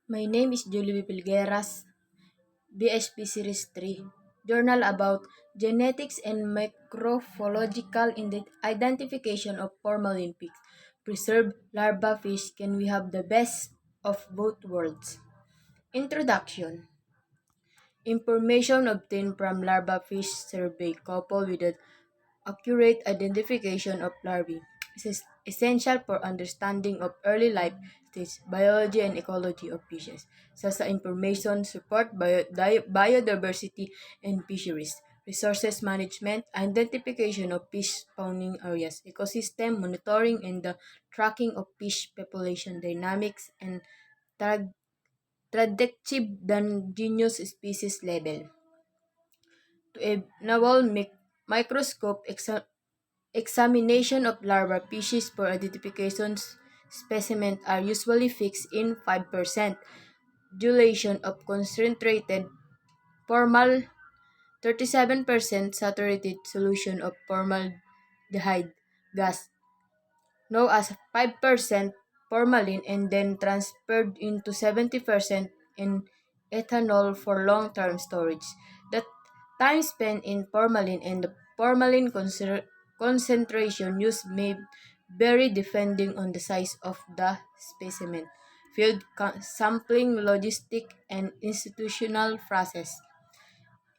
My name is Julie Pilgueras, BSP Series 3, journal about genetics and microbiological identification of formalin pigs. Preserved larva fish, can we have the best of both worlds? Introduction. Information obtained from larva fish survey coupled with the accurate identification of larvae is essential for understanding of early life stage biology and ecology of fishes. Sa information support biodiversity and fisheries, resources management, identification of fish spawning areas, ecosystem monitoring, and the tracking of fish population dynamics and tra- predictive genus species level. To enable microscope examination of larval species for identification specimens are usually fixed in 5% dilation of concentrated formal 37% saturated solution of formaldehyde gas known as 5% formalin and then transferred into 70% in ethanol for long-term storage. The time spent in formalin and the formalin concentration used may vary depending on the size of the specimen, field sampling, logistic, and institutional process.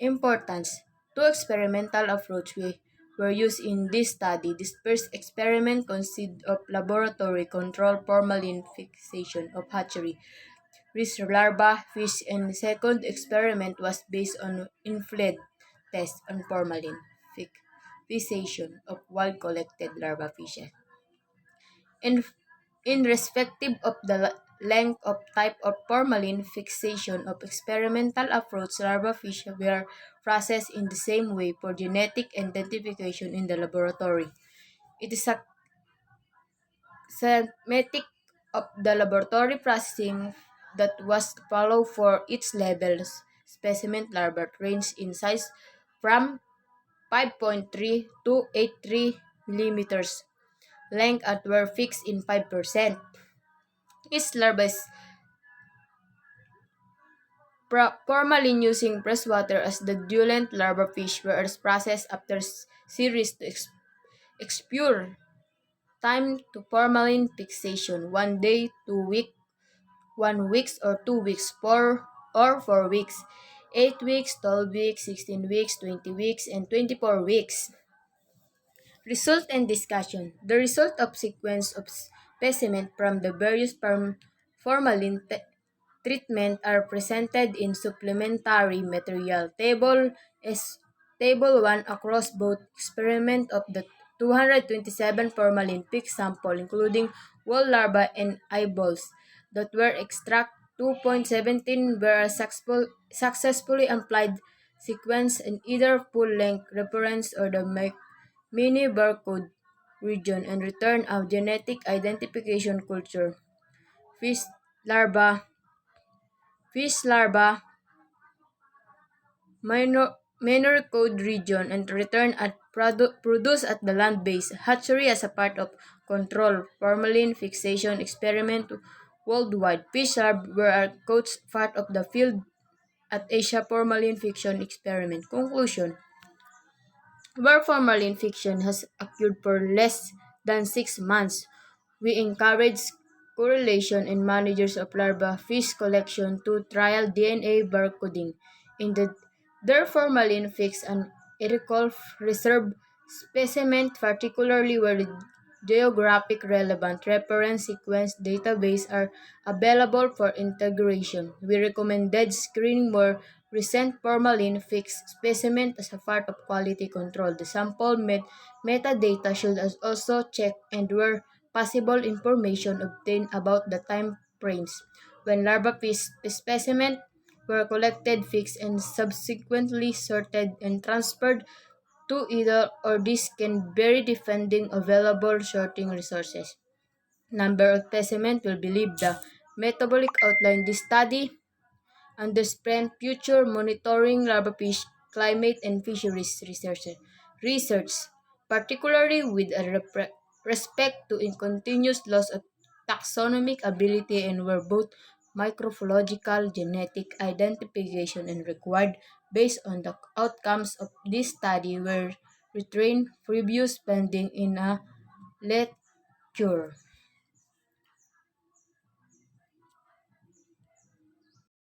Importance. Two experimental approaches were used in this study. This first experiment consisted of laboratory-controlled formalin fixation of hatchery with larva fish, and the second experiment was based on infrared tests on formalin fixation of wild-collected larva fishes. In, in respective of the length of type of formalin fixation of experimental approach, larva fish were processed in the same way for genetic identification in the laboratory. It is a schematic of the laboratory processing that was followed for each level's specimen larva range in size from 5.3 to 83 millimeters. Length at were fixed in 5%. Each larva is formalin using freshwater as the diluent larva fish were processed after series to expure time to formalin fixation 1 day, 2 week, 1 weeks or 2 weeks, 4 or 4 weeks, 8 weeks, 12 weeks, 16 weeks, 20 weeks, and 24 weeks. Result and discussion. The result of sequence of specimen from the various formalin treatment are presented in supplementary material. Table 1 across both experiment of the 227 formalin pig sample including whole larvae and eyeballs that were extract 2.17 were successfully applied sequence in either full-length reference or the mini barcode region and return a genetic identification culture. Fish larva fish larva, minor code region, and return at produce at the land base hatchery as a part of control formalin fixation experiment worldwide. Fish larvae were coached part of the field at Asia formalin fiction experiment. Conclusion. Where formalin fiction has occurred for less than 6 months, we encourage correlation and managers of larva fish collection to trial DNA barcoding in their formalin fix and ethical reserve specimen, particularly where the geographic relevant reference sequence database are available for integration. We recommended screening more recent formalin fixed specimen as a part of quality control. The sample metadata should also check and where possible information obtained about the time frames when larva fish specimens were collected, fixed, and subsequently sorted and transferred to either or this can vary depending available sorting resources. Number of specimens will believe the metabolic outline. This study understand future monitoring larva fish, climate, and fisheries research, particularly with a respect to in continuous loss of taxonomic ability and where both microbiological genetic identification and required based on the outcomes of this study were retrained previous pending in a lecture.